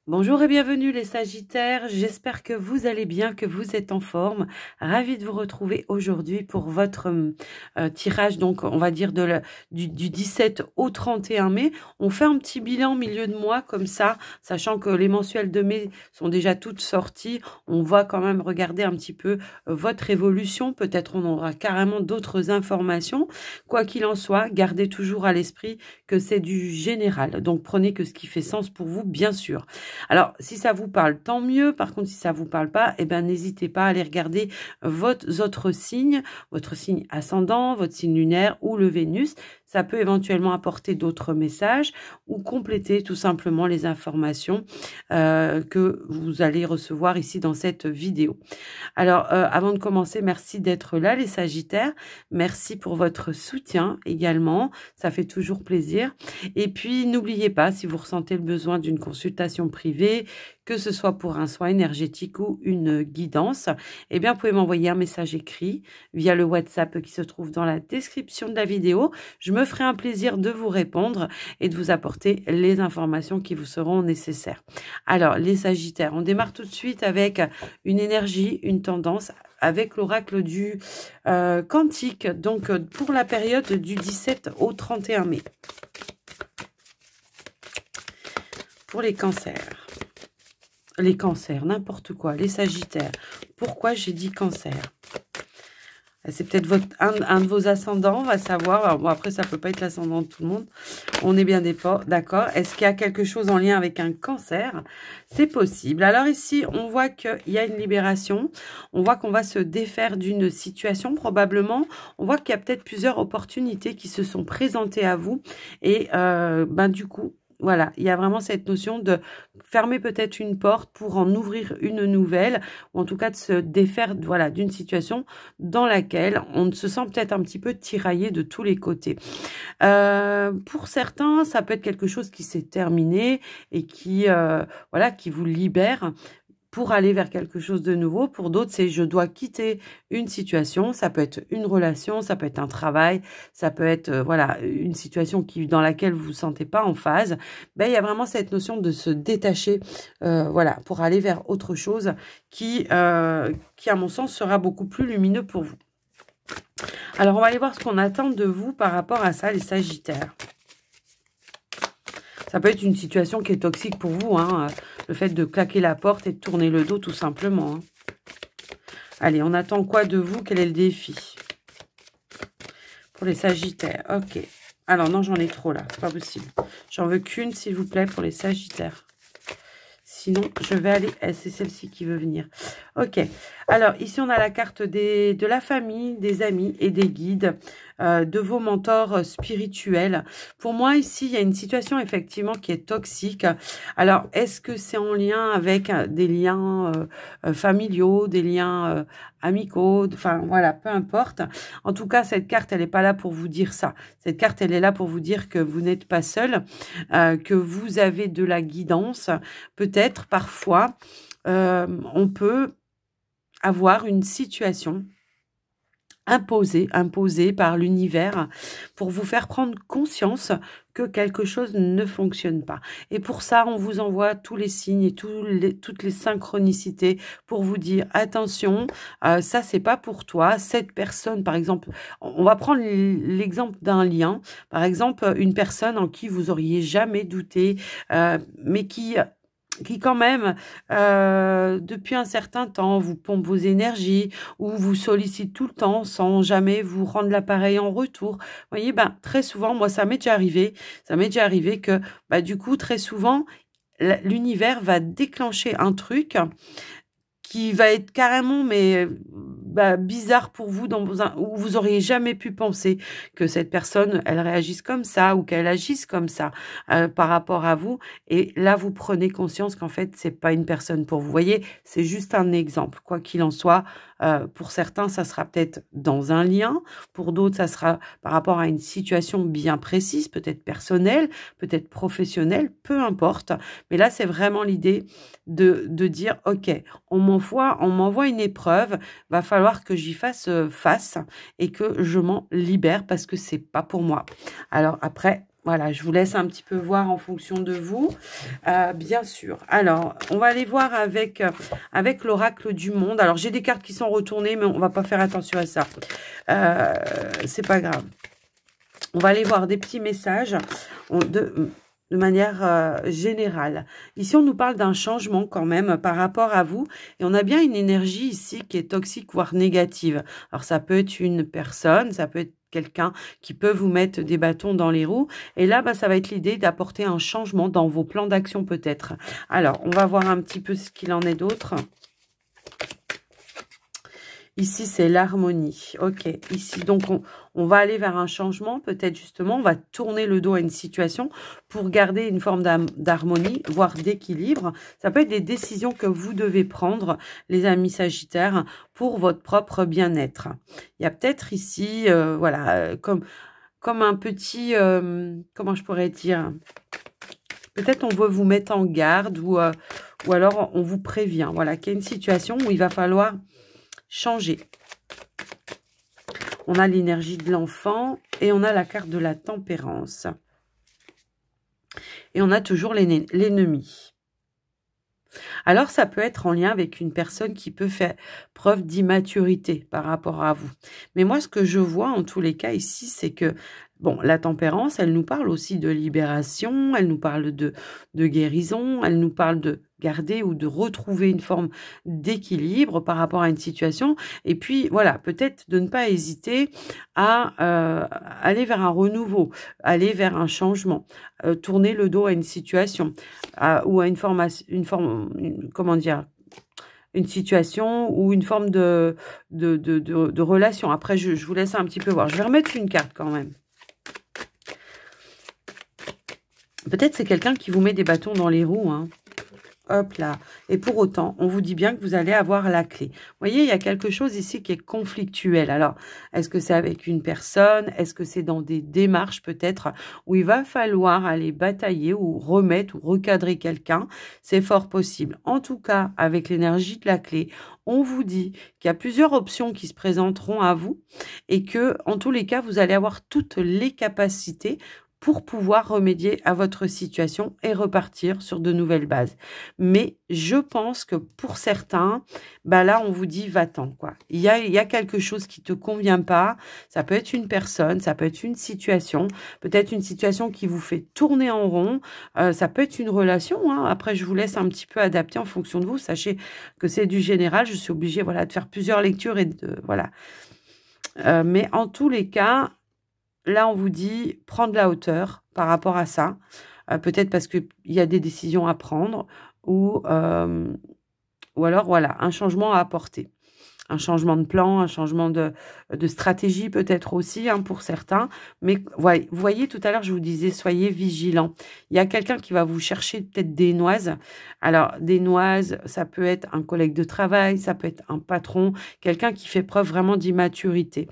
Bonjour et bienvenue les Sagittaires, j'espère que vous allez bien, que vous êtes en forme. Ravie de vous retrouver aujourd'hui pour votre tirage, donc on va dire du 17 au 31 mai. On fait un petit bilan milieu de mois comme ça, sachant que les mensuels de mai sont déjà toutes sorties. On va quand même regarder un petit peu votre évolution, peut-être on aura carrément d'autres informations. Quoi qu'il en soit, gardez toujours à l'esprit que c'est du général, donc prenez que ce qui fait sens pour vous, bien sûr. Alors, si ça vous parle, tant mieux. Par contre, si ça vous parle pas, eh ben, n'hésitez pas à aller regarder votre autres signes, votre signe ascendant, votre signe lunaire ou le Vénus. Ça peut éventuellement apporter d'autres messages ou compléter tout simplement les informations que vous allez recevoir ici dans cette vidéo. Alors, avant de commencer, merci d'être là, les Sagittaires. Merci pour votre soutien également. Ça fait toujours plaisir. Et puis, n'oubliez pas, si vous ressentez le besoin d'une consultation privée, que ce soit pour un soin énergétique ou une guidance, eh bien, vous pouvez m'envoyer un message écrit via le WhatsApp qui se trouve dans la description de la vidéo. Je me ferai un plaisir de vous répondre et de vous apporter les informations qui vous seront nécessaires. Alors, les Sagittaires, on démarre tout de suite avec une énergie, une tendance avec l'oracle du Cantique, donc pour la période du 17 au 31 mai. Pour les cancers, n'importe quoi, les Sagittaires. Pourquoi j'ai dit cancer? C'est peut-être un de vos ascendants, on va savoir. Alors, bon, après, ça peut pas être l'ascendant de tout le monde. On est bien d'accord. Est-ce qu'il y a quelque chose en lien avec un cancer? C'est possible. Alors ici, on voit qu'il y a une libération. On voit qu'on va se défaire d'une situation, probablement. On voit qu'il y a peut-être plusieurs opportunités qui se sont présentées à vous. Et du coup, voilà, il y a vraiment cette notion de fermer peut-être une porte pour en ouvrir une nouvelle, ou en tout cas de se défaire, voilà, d'une situation dans laquelle on se sent peut-être un petit peu tiraillé de tous les côtés. Pour certains, ça peut être quelque chose qui s'est terminé et qui, voilà, qui vous libère pour aller vers quelque chose de nouveau. Pour d'autres, c'est je dois quitter une situation. Ça peut être une relation, ça peut être un travail, ça peut être voilà, une situation dans laquelle vous vous sentez pas en phase. Ben, il y a vraiment cette notion de se détacher voilà, pour aller vers autre chose qui, à mon sens, sera beaucoup plus lumineux pour vous. Alors, on va aller voir ce qu'on attend de vous par rapport à ça, les Sagittaires. Ça peut être une situation qui est toxique pour vous, hein, le fait de claquer la porte et de tourner le dos tout simplement. Hein. Allez, on attend quoi de vous? Quel est le défi? Pour les Sagittaires, ok. Alors non, j'en ai trop là, c'est pas possible. J'en veux qu'une, s'il vous plaît, pour les Sagittaires. Sinon, je vais aller... C'est celle-ci qui veut venir. Ok. Alors, ici, on a la carte de la famille, des amis et des guides, de vos mentors spirituels. Pour moi, ici, il y a une situation, effectivement, qui est toxique. Alors, est-ce que c'est en lien avec des liens familiaux, des liens amicaux? Enfin, voilà, peu importe. En tout cas, cette carte, elle n'est pas là pour vous dire ça. Cette carte, elle est là pour vous dire que vous n'êtes pas seul, que vous avez de la guidance. Peut-être, parfois, on peut avoir une situation imposée par l'univers pour vous faire prendre conscience que quelque chose ne fonctionne pas. Et pour ça, on vous envoie tous les signes et toutes les synchronicités pour vous dire, attention, ça, c'est pas pour toi. Cette personne, par exemple, on va prendre l'exemple d'un lien. Par exemple, une personne en qui vous auriez jamais douté, mais qui quand même, depuis un certain temps, vous pompe vos énergies ou vous sollicite tout le temps sans jamais vous rendre l'appareil en retour. Vous voyez, ben, très souvent, moi, ça m'est déjà arrivé. Ça m'est déjà arrivé que, bah, du coup, très souvent, l'univers va déclencher un truc qui va être carrément bizarre pour vous, où vous auriez jamais pu penser que cette personne, elle réagisse comme ça ou qu'elle agisse comme ça par rapport à vous. Et là, vous prenez conscience qu'en fait, c'est pas une personne pour vous. Vous voyez, c'est juste un exemple. Quoi qu'il en soit, pour certains, ça sera peut-être dans un lien. Pour d'autres, ça sera par rapport à une situation bien précise, peut-être personnelle, peut-être professionnelle, peu importe. Mais là, c'est vraiment l'idée de dire, OK, on m'envoie une épreuve, va falloir que j'y fasse face et que je m'en libère parce que c'est pas pour moi. Alors après, Voilà, je vous laisse un petit peu voir en fonction de vous, bien sûr. Alors, on va aller voir avec l'oracle du monde. Alors, j'ai des cartes qui sont retournées, mais on va pas faire attention à ça. C'est pas grave. On va aller voir des petits messages de manière générale. Ici, on nous parle d'un changement quand même par rapport à vous. Et on a bien une énergie ici qui est toxique, voire négative. Alors, ça peut être une personne, ça peut être quelqu'un qui peut vous mettre des bâtons dans les roues. Et là, bah, ça va être l'idée d'apporter un changement dans vos plans d'action peut-être. Alors, on va voir un petit peu ce qu'il en est d'autre. Ici, c'est l'harmonie. Ok, ici, donc, on va aller vers un changement. Peut-être, justement, on va tourner le dos à une situation pour garder une forme d'harmonie, voire d'équilibre. Ça peut être des décisions que vous devez prendre, les amis Sagittaires, pour votre propre bien-être. Il y a peut-être ici, voilà, comme un petit... comment je pourrais dire? Peut-être on veut vous mettre en garde ou alors on vous prévient. Voilà, qu'il y a une situation où il va falloir changer. On a l'énergie de l'enfant et on a la carte de la tempérance. Et on a toujours l'ennemi. Alors, ça peut être en lien avec une personne qui peut faire preuve d'immaturité par rapport à vous. Mais moi, ce que je vois en tous les cas ici, c'est que, bon, la tempérance, elle nous parle aussi de libération, elle nous parle de guérison, elle nous parle de garder ou de retrouver une forme d'équilibre par rapport à une situation. Et puis, voilà, peut-être de ne pas hésiter à aller vers un renouveau, aller vers un changement, tourner le dos à une situation ou à comment dire, une situation ou une forme de relation. Après, je vous laisse un petit peu voir. Je vais remettre une carte quand même. Peut-être c'est quelqu'un qui vous met des bâtons dans les roues, hein. Hop là. Et pour autant, on vous dit bien que vous allez avoir la clé. Vous voyez, il y a quelque chose ici qui est conflictuel. Alors, est-ce que c'est avec une personne? Est-ce que c'est dans des démarches peut-être où il va falloir aller batailler ou remettre ou recadrer quelqu'un? C'est fort possible. En tout cas, avec l'énergie de la clé, on vous dit qu'il y a plusieurs options qui se présenteront à vous et que, en tous les cas, vous allez avoir toutes les capacités pour pouvoir remédier à votre situation et repartir sur de nouvelles bases. Mais je pense que pour certains, bah là, on vous dit va-t'en, quoi. Il y a quelque chose qui te convient pas. Ça peut être une personne, ça peut être une situation, peut-être une situation qui vous fait tourner en rond. Ça peut être une relation, hein. Après, je vous laisse un petit peu adapter en fonction de vous. Sachez que c'est du général. Je suis obligée, voilà, de faire plusieurs lectures et voilà. Mais en tous les cas, là, on vous dit prendre la hauteur par rapport à ça. Peut-être parce qu'il y a des décisions à prendre ou alors, voilà, un changement à apporter. Un changement de plan, un changement de stratégie peut-être aussi, hein, pour certains. Mais vous voyez, tout à l'heure, je vous disais, soyez vigilants. Il y a quelqu'un qui va vous chercher peut-être des noises. Alors, des noises, ça peut être un collègue de travail, ça peut être un patron, quelqu'un qui fait preuve vraiment d'immaturité.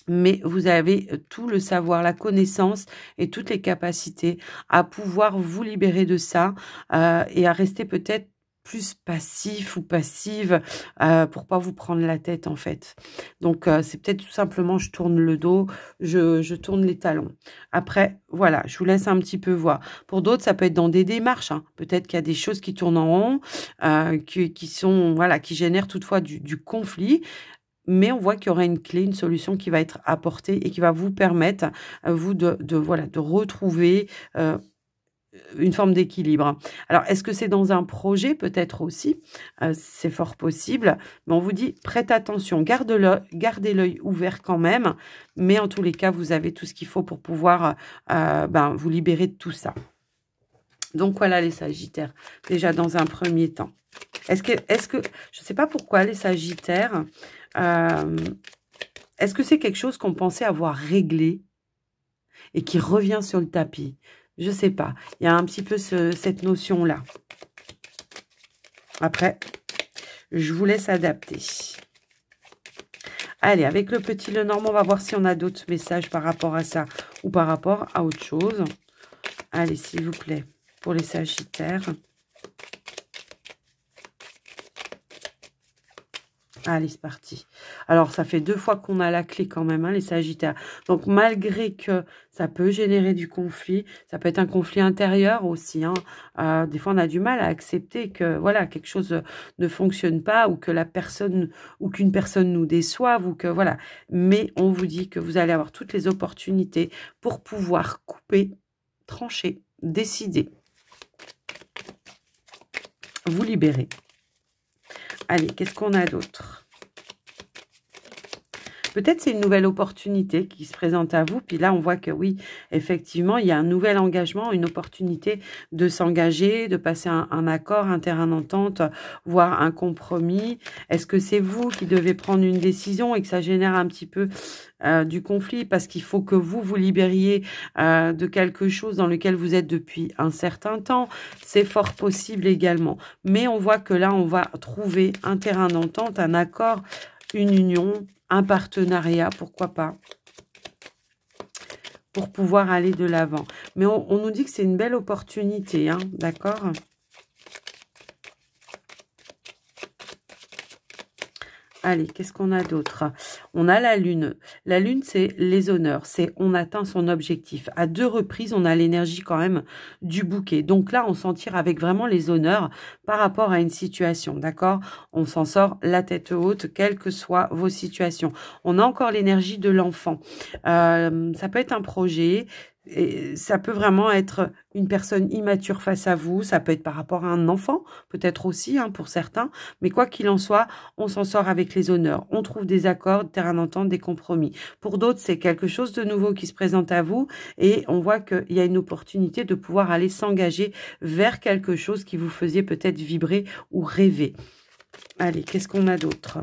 Mais vous avez tout le savoir, la connaissance et toutes les capacités à pouvoir vous libérer de ça et à rester peut-être plus passif ou passive pour pas vous prendre la tête en fait. Donc c'est peut-être tout simplement je tourne le dos, je tourne les talons. Après voilà, je vous laisse un petit peu voir. Pour d'autres ça peut être dans des démarches, hein. Peut-être qu'il y a des choses qui tournent en rond, qui sont voilà, qui génèrent toutefois du conflit. Mais on voit qu'il y aura une clé, une solution qui va être apportée et qui va vous permettre, vous, voilà, de retrouver une forme d'équilibre. Alors, est-ce que c'est dans un projet? Peut-être aussi. C'est fort possible. Mais on vous dit, prête attention, gardez l'œil ouvert quand même. Mais en tous les cas, vous avez tout ce qu'il faut pour pouvoir vous libérer de tout ça. Donc, voilà les Sagittaires. Déjà, dans un premier temps. Est-ce que je ne sais pas pourquoi les Sagittaires... est-ce que c'est quelque chose qu'on pensait avoir réglé et qui revient sur le tapis? Je ne sais pas. Il y a un petit peu cette notion-là. Après, je vous laisse adapter. Allez, avec le petit Lenormand, on va voir si on a d'autres messages par rapport à ça ou par rapport à autre chose. Allez, s'il vous plaît, pour les Sagittaires. Allez, c'est parti. Alors, ça fait 2 fois qu'on a la clé quand même, hein, les Sagittaires. Donc, malgré que ça peut générer du conflit, ça peut être un conflit intérieur aussi. Hein. Des fois, on a du mal à accepter que voilà quelque chose ne fonctionne pas ou que la personne ou qu'une personne nous déçoive ou que voilà. Mais on vous dit que vous allez avoir toutes les opportunités pour pouvoir couper, trancher, décider, vous libérer. Allez, qu'est-ce qu'on a d'autre? Peut-être c'est une nouvelle opportunité qui se présente à vous. Puis là, on voit que oui, effectivement, il y a un nouvel engagement, une opportunité de s'engager, de passer un accord, un terrain d'entente, voire un compromis. Est-ce que c'est vous qui devez prendre une décision et que ça génère un petit peu du conflit parce qu'il faut que vous vous libériez de quelque chose dans lequel vous êtes depuis un certain temps? C'est fort possible également. Mais on voit que là, on va trouver un terrain d'entente, un accord, une union, un partenariat, pourquoi pas, pour pouvoir aller de l'avant. Mais on nous dit que c'est une belle opportunité, hein, d'accord ? Allez, qu'est-ce qu'on a d'autre? On a la lune. La lune, c'est les honneurs. C'est on atteint son objectif. À 2 reprises, on a l'énergie quand même du bouquet. Donc là, on s'en tire avec vraiment les honneurs par rapport à une situation, d'accord? On s'en sort la tête haute, quelles que soient vos situations. On a encore l'énergie de l'enfant. Ça peut être un projet. Et ça peut vraiment être une personne immature face à vous, ça peut être par rapport à un enfant, peut-être aussi hein, pour certains, mais quoi qu'il en soit, on s'en sort avec les honneurs, on trouve des accords, terrain d'entente, des compromis. Pour d'autres, c'est quelque chose de nouveau qui se présente à vous et on voit qu'il y a une opportunité de pouvoir aller s'engager vers quelque chose qui vous faisait peut-être vibrer ou rêver. Allez, qu'est-ce qu'on a d'autre ?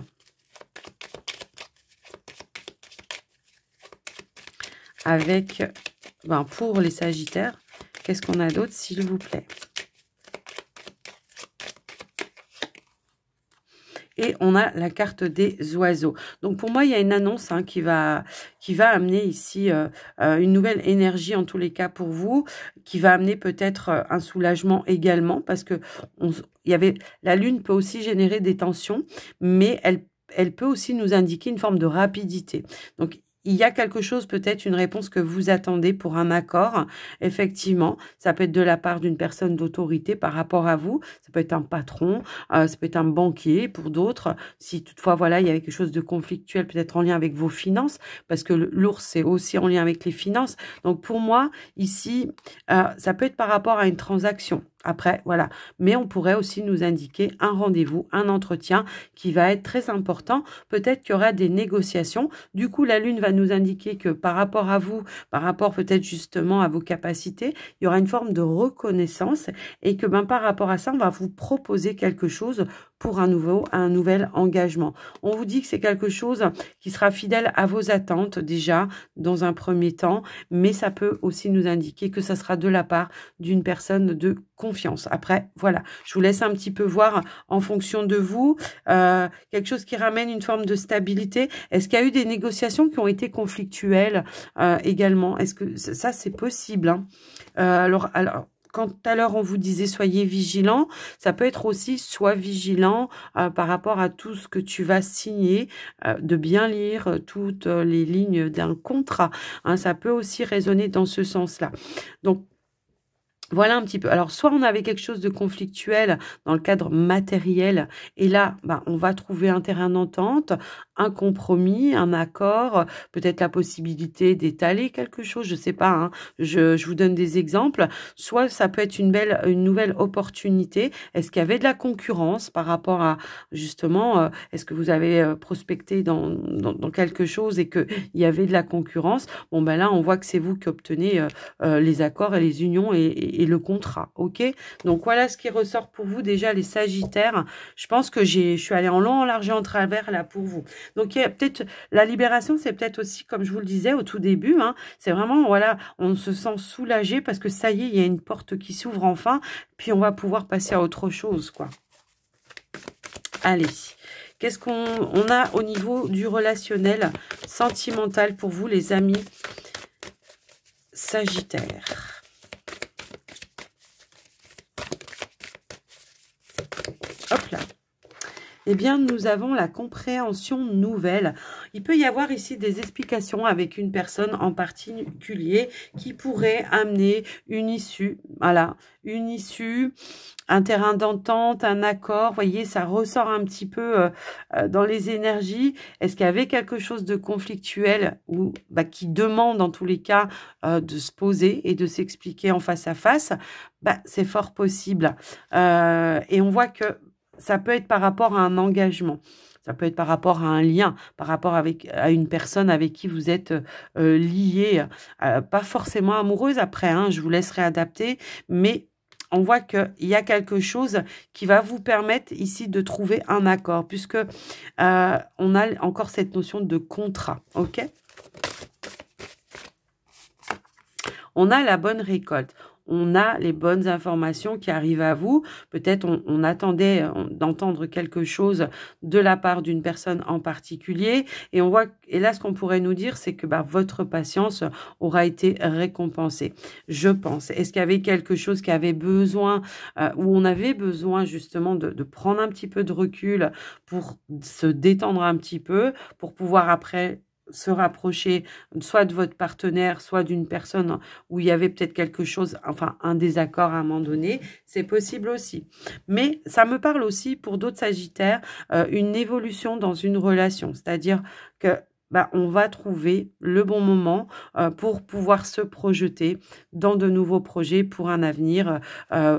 Avec... Ben, pour les Sagittaires, qu'est-ce qu'on a d'autre, s'il vous plaît? Et on a la carte des oiseaux. Donc, pour moi, il y a une annonce hein, qui va amener ici une nouvelle énergie, en tous les cas pour vous, qui va amener peut-être un soulagement également, parce que la lune peut aussi générer des tensions, mais elle peut aussi nous indiquer une forme de rapidité. Donc, il y a quelque chose, peut-être une réponse que vous attendez pour un accord. Effectivement, ça peut être de la part d'une personne d'autorité par rapport à vous. Ça peut être un patron, ça peut être un banquier pour d'autres. Si toutefois, voilà, il y avait quelque chose de conflictuel, peut-être en lien avec vos finances, parce que l'ours, c'est aussi en lien avec les finances. Donc, pour moi, ici, ça peut être par rapport à une transaction. Après, voilà. Mais on pourrait aussi nous indiquer un rendez-vous, un entretien qui va être très important. Peut-être qu'il y aura des négociations. Du coup, la lune va nous indiquer que par rapport à vous, par rapport peut-être justement à vos capacités, il y aura une forme de reconnaissance et que par rapport à ça, on va vous proposer quelque chose pour un nouvel engagement. On vous dit que c'est quelque chose qui sera fidèle à vos attentes déjà dans un premier temps, mais ça peut aussi nous indiquer que ça sera de la part d'une personne de confiance. Après, voilà, je vous laisse un petit peu voir en fonction de vous, quelque chose qui ramène une forme de stabilité. Est-ce qu'il y a eu des négociations qui ont été conflictuelles également? Est-ce que ça, c'est possible hein? Alors, quand tout à l'heure on vous disait soyez vigilants, ça peut être aussi sois vigilant par rapport à tout ce que tu vas signer, de bien lire toutes les lignes d'un contrat. Hein, ça peut aussi résonner dans ce sens-là. Donc, voilà un petit peu. Alors, soit on avait quelque chose de conflictuel dans le cadre matériel, et là, on va trouver un terrain d'entente, un compromis, un accord, peut-être la possibilité d'étaler quelque chose, je sais pas, hein, je vous donne des exemples. Soit ça peut être une nouvelle opportunité. Est-ce qu'il y avait de la concurrence par rapport à, justement, est-ce que vous avez prospecté dans quelque chose et qu'il y avait de la concurrence? Bon, là, on voit que c'est vous qui obtenez les accords et les unions et le contrat, ok? Donc, voilà ce qui ressort pour vous, déjà, les Sagittaires. Je pense que je suis allée en long, en large et en travers, là, pour vous. Donc, il y a peut-être, la libération, c'est peut-être aussi, comme je vous le disais au tout début, hein, c'est vraiment, voilà, on se sent soulagé parce que ça y est, il y a une porte qui s'ouvre enfin, puis on va pouvoir passer à autre chose, quoi. Allez, qu'est-ce qu'on a au niveau du relationnel sentimental pour vous, les amis Sagittaires? Hop là. eh bien, nous avons la compréhension nouvelle. Il peut y avoir ici des explications avec une personne en particulier qui pourrait amener une issue, voilà, une issue, un terrain d'entente, un accord. Vous voyez, ça ressort un petit peu dans les énergies. Est-ce qu'il y avait quelque chose de conflictuel ou qui demande en tous les cas de se poser et de s'expliquer en face à face? C'est fort possible. Et on voit que ça peut être par rapport à un engagement. Ça peut être par rapport à un lien, par rapport à une personne avec qui vous êtes lié. Pas forcément amoureuse après, hein, je vous laisserai adapter, mais on voit qu'il y a quelque chose qui va vous permettre ici de trouver un accord, puisque on a encore cette notion de contrat, ok? On a la bonne récolte. On a les bonnes informations qui arrivent à vous. Peut-être on attendait d'entendre quelque chose de la part d'une personne en particulier. Et on voit, et là, ce qu'on pourrait nous dire, c'est que votre patience aura été récompensée. Je pense. Est-ce qu'il y avait quelque chose qui avait besoin, où on avait besoin justement de prendre un petit peu de recul pour se détendre un petit peu, pour pouvoir après se rapprocher soit de votre partenaire, soit d'une personne où il y avait peut-être quelque chose, enfin un désaccord à un moment donné, c'est possible aussi. Mais ça me parle aussi pour d'autres Sagittaires, une évolution dans une relation, c'est-à-dire que on va trouver le bon moment pour pouvoir se projeter dans de nouveaux projets pour un avenir,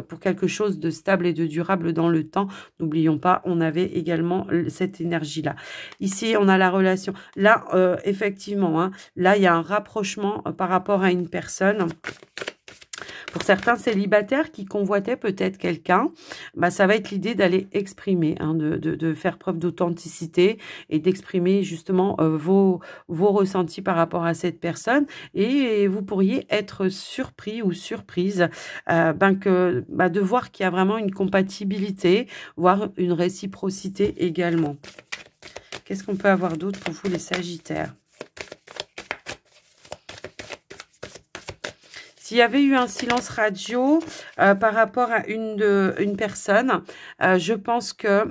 pour quelque chose de stable et de durable dans le temps. N'oublions pas, on avait également cette énergie-là. Ici, on a la relation. Là, effectivement, hein, là, il y a un rapprochement par rapport à une personne. Pour certains célibataires qui convoitaient peut-être quelqu'un, ça va être l'idée d'aller exprimer, hein, de faire preuve d'authenticité et d'exprimer justement vos ressentis par rapport à cette personne. Et vous pourriez être surpris ou surprise de voir qu'il y a vraiment une compatibilité, voire une réciprocité également. Qu'est-ce qu'on peut avoir d'autre pour vous les Sagittaires? S'il y avait eu un silence radio par rapport à une personne, je pense qu'il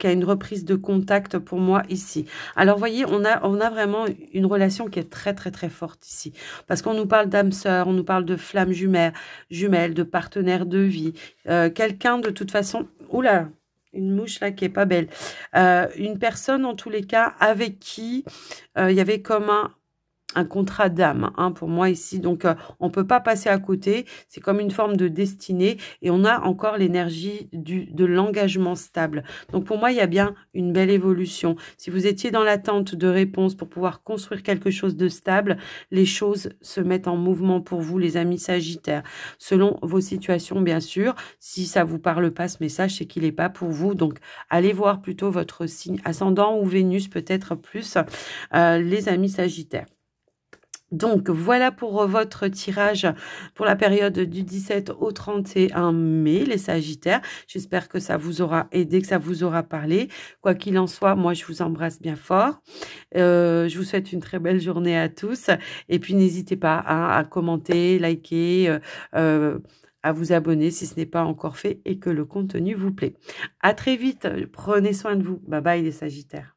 y a une reprise de contact pour moi ici. Alors, vous voyez, on a vraiment une relation qui est très, très, très forte ici. Parce qu'on nous parle d'âme sœur, on nous parle de flammes jumelles, de partenaires de vie. Quelqu'un, de toute façon... Oula, une mouche là qui est pas belle. Une personne, en tous les cas, avec qui il y avait comme un contrat d'âme, hein, pour moi ici. Donc, on peut pas passer à côté. C'est comme une forme de destinée. Et on a encore l'énergie de l'engagement stable. Donc, pour moi, il y a bien une belle évolution. Si vous étiez dans l'attente de réponses pour pouvoir construire quelque chose de stable, les choses se mettent en mouvement pour vous, les amis Sagittaires. Selon vos situations, bien sûr. Si ça vous parle pas, ce message, c'est qu'il n'est pas pour vous. Donc, allez voir plutôt votre signe ascendant ou Vénus, peut-être plus, les amis Sagittaires. Donc, voilà pour votre tirage pour la période du 17 au 31 mai, les Sagittaires. J'espère que ça vous aura aidé, que ça vous aura parlé. Quoi qu'il en soit, moi, je vous embrasse bien fort. Je vous souhaite une très belle journée à tous. Et puis, n'hésitez pas à commenter, liker, à vous abonner si ce n'est pas encore fait et que le contenu vous plaît. À très vite. Prenez soin de vous. Bye bye, les Sagittaires.